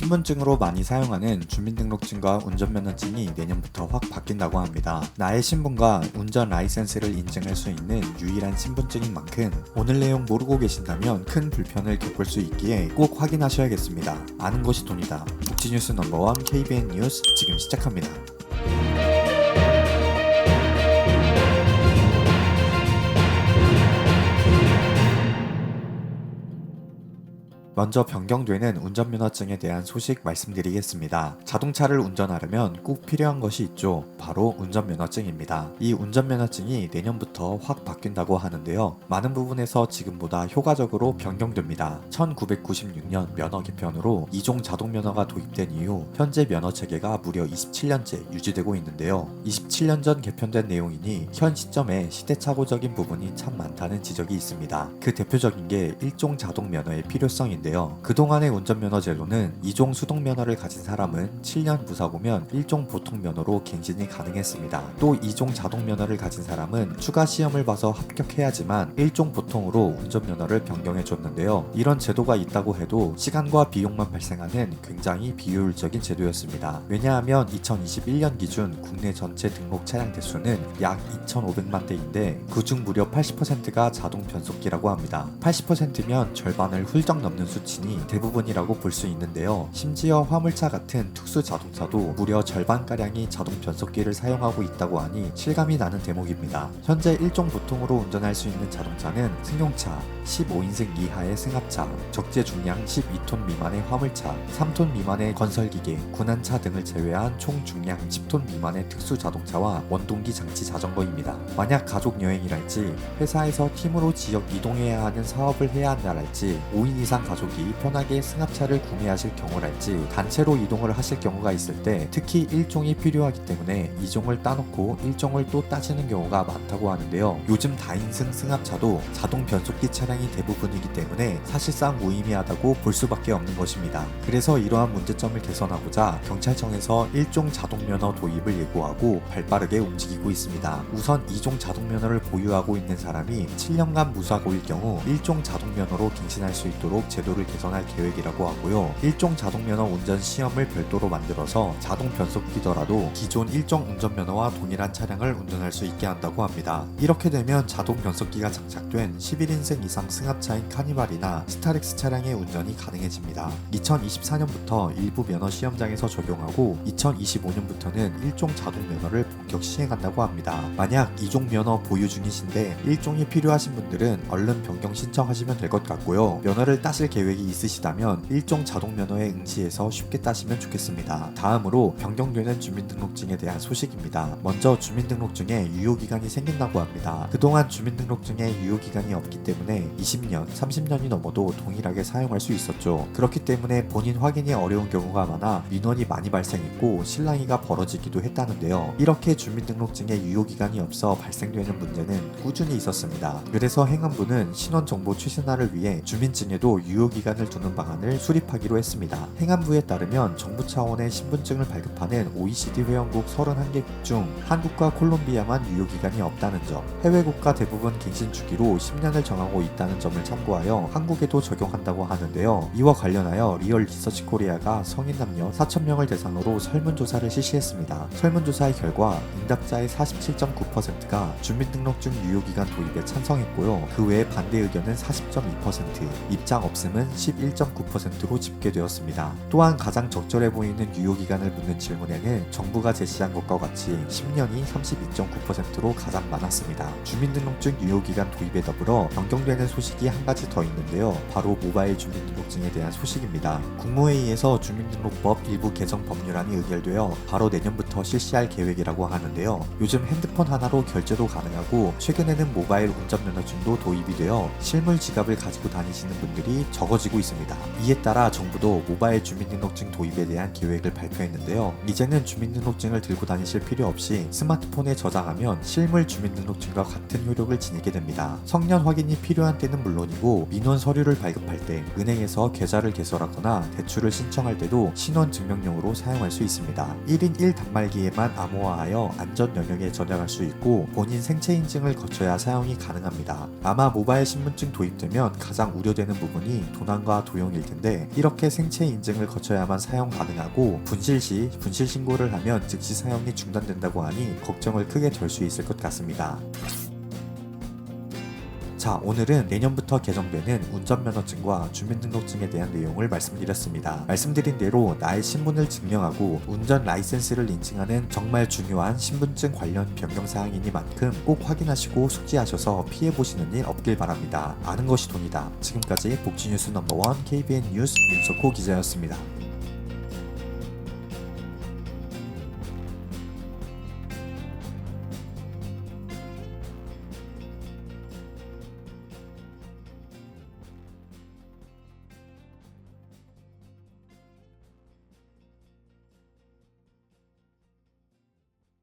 신분증으로 많이 사용하는 주민등록증과 운전면허증이 내년부터 확 바뀐다고 합니다. 나의 신분과 운전 라이센스를 인증할 수 있는 유일한 신분증인 만큼 오늘 내용 모르고 계신다면 큰 불편을 겪을 수 있기에 꼭 확인하셔야겠습니다. 아는 것이 돈이다. 국지뉴스 넘버원 KBN 뉴스 지금 시작합니다. 먼저 변경되는 운전면허증에 대한 소식 말씀드리겠습니다. 자동차를 운전하려면 꼭 필요한 것이 있죠. 바로 운전면허증입니다. 이 운전면허증이 내년부터 확 바뀐다고 하는데요. 많은 부분에서 지금보다 효과적으로 변경됩니다. 1996년 면허 개편으로 2종 자동면허가 도입된 이후 현재 면허체계가 무려 27년째 유지되고 있는데요. 27년 전 개편된 내용이니 현 시점에 시대착오적인 부분이 참 많다는 지적이 있습니다. 그 대표적인 게 1종 자동면허의 필요성인데요. 그동안의 운전면허 제도는 2종 수동면허를 가진 사람은 7년 무사고면 1종 보통면허로 갱신이 가능했습니다. 또 2종 자동면허를 가진 사람은 추가 시험을 봐서 합격해야지만 1종 보통으로 운전면허를 변경해줬는데요. 이런 제도가 있다고 해도 시간과 비용만 발생하는 굉장히 비효율적인 제도였습니다. 왜냐하면 2021년 기준 국내 전체 등록 차량 대수는 약 2,500만 대인데 그중 무려 80%가 자동 변속기라고 합니다. 80%면 절반을 훌쩍 넘는 수치니 대부분이라고 볼 수 있는데요. 심지어 화물차 같은 특수 자동차도 무려 절반가량이 자동 변속기를 사용하고 있다고 하니 실감이 나는 대목입니다. 현재 1종 보통으로 운전할 수 있는 자동차는 승용차, 15인승 이하의 승합차, 적재 중량 12톤 미만의 화물차, 3톤 미만의 건설기계, 군안차 등을 제외한 총 중량 10톤 미만의 특수 자동차와 원동기 장치 자전거입니다. 만약 가족 여행이랄지 회사에서 팀으로 지역 이동해야 하는 사업을 해야 한다랄지 5인 이상 가족이 편하게 승합차를 구매하실 경우랄지 단체로 이동을 하실 경우가 있을 때 특히 1종이 필요하기 때문에 2종을 따놓고 1종을 또 따지는 경우가 많다고 하는데요. 요즘 다인승 승합차도 자동 변속기 차량이 대부분이기 때문에 사실상 무의미하다고 볼 수밖에 없는 것입니다. 그래서 이러한 문제점을 개선하고자 경찰청에서 1종 자동면허 도입을 예고하고 발빠르게 움직이고 있습니다. 우선 2종 자동면허를 보유하고 있는 사람이 7년간 무사고일 경우 1종 자동면허로 갱신할 수 있도록 제도를 개선할 계획이라고 하고요. 1종 자동면허 운전 시험을 별도로 만들어서 자동 변속기더라도 기존 1종 운전면허와 동일한 차량을 운전할 수 있게 한다고 합니다. 이렇게 되면 자동 변속기가 장착된 11인승 이상 승합차인 카니발이나 스타렉스 차량의 운전이 가능해집니다. 2024년부터 일부 면허 시험장에서 적용하고 2025년부터는 1종 자동면허를 본격 시행한다고 합니다. 만약 2종 면허 보유 중이신데 1종이 필요하신 분들은 얼른 변경 신청하시면 될 것 같고요. 면허를 따실 계획이 있으시다면 1종 자동면허에 응시해서 쉽게 따시면 좋겠습니다. 다음으로 변경되는 주민등록증에 대한 소식입니다. 먼저 주민등록증에 유효기간이 생긴다고 합니다. 그동안 주민등록증에 유효기간이 없기 때문에 20년, 30년이 넘어도 동일하게 사용할 수 있었죠. 그렇기 때문에 본인 확인이 어려운 경우가 많아 민원이 많이 발생했고 실랑이가 벌어지기도 했다는데요. 이렇게 주민등록증에 유효기간이 없어 발생되는 문제는 꾸준히 있었습니다. 그래서 행안부는 신원정보 최신화를 위해 주민증에도 유효기간을 두는 방안을 수립하기로 했습니다. 행안부에 따르면 정부 차원의 신분증을 발급하는 OECD 회원국 31개국 중 한국과 콜롬비아만 유효기간이 없다는 점, 해외 국가 대부분 갱신 주기로 10년을 정하고 있다는 점을 참고하여 한국에도 적용한다고 하는데요. 이와 관련하여 리얼 리서치 코리아가 성인 남녀 4,000명을 대상으로 설문조사를 실시했습니다. 설문조사의 결과 응답자의 47.9%가 주민등록증 유효기간 도입에 찬성했고요. 그 외에 반대 의견은 40.2%, 입장 없음은 11.9%로 집계되었습니다. 또한 가장 적절해 보이는 유효기간을 묻는 질문에는 정부가 제시한 것과 같이 10년이 32.9%로 가장 많았습니다. 주민등록증 유효기간 도입에 더불어 변경되는 소식이 한 가지 더 있는데요. 바로 모바일 주민등록증에 대한 소식입니다. 국무회의에서 주민등록법 일부 개정 법률안이 의결되어 바로 내년부터 실시할 계획이라고 하는데요. 요즘 핸드폰 하나로 결제도 가능하고 최근에는 모바일 운전면허증도 도입이 되어 실물 지갑을 가지고 다니시는 분들이 적어지고 있습니다. 이에 따라 정부도 모바일 주민등록증 도입에 대한 계획을 발표했는데요. 이제는 주민등록증을 들고 다니실 필요 없이 스마트폰에 저장하면 실물 주민등록증과 같은 효력을 지니게 됩니다. 성년 확인이 필요한 때는 물론이고 민원 서류를 발급할 때, 은행에서 계좌를 개설하거나 대출을 신청할 때도 신원증명용으로 사용할 수 있습니다. 1인 1단말기에만 암호화하여 안전 영역에 저장할 수 있고 본인 생체 인증을 거쳐야 사용이 가능합니다. 아마 모바일 신분증 도입되면 가장 우려되는 부분이 도난과 도용일 텐데 이렇게 생체 인증을 거쳐야만 사용 가능하고 분실 시 분실 신고를 하면 즉시 사용이 중단된다고 하니 걱정을 크게 덜 수 있을 것 같습니다. 자, 오늘은 내년부터 개정되는 운전면허증과 주민등록증에 대한 내용을 말씀드렸습니다. 말씀드린 대로 나의 신분을 증명하고 운전 라이센스를 인증하는 정말 중요한 신분증 관련 변경사항이니만큼 꼭 확인하시고 숙지하셔서 피해보시는 일 없길 바랍니다. 아는 것이 돈이다. 지금까지 복지뉴스 넘버원 KBN 뉴스 윤석호 기자였습니다.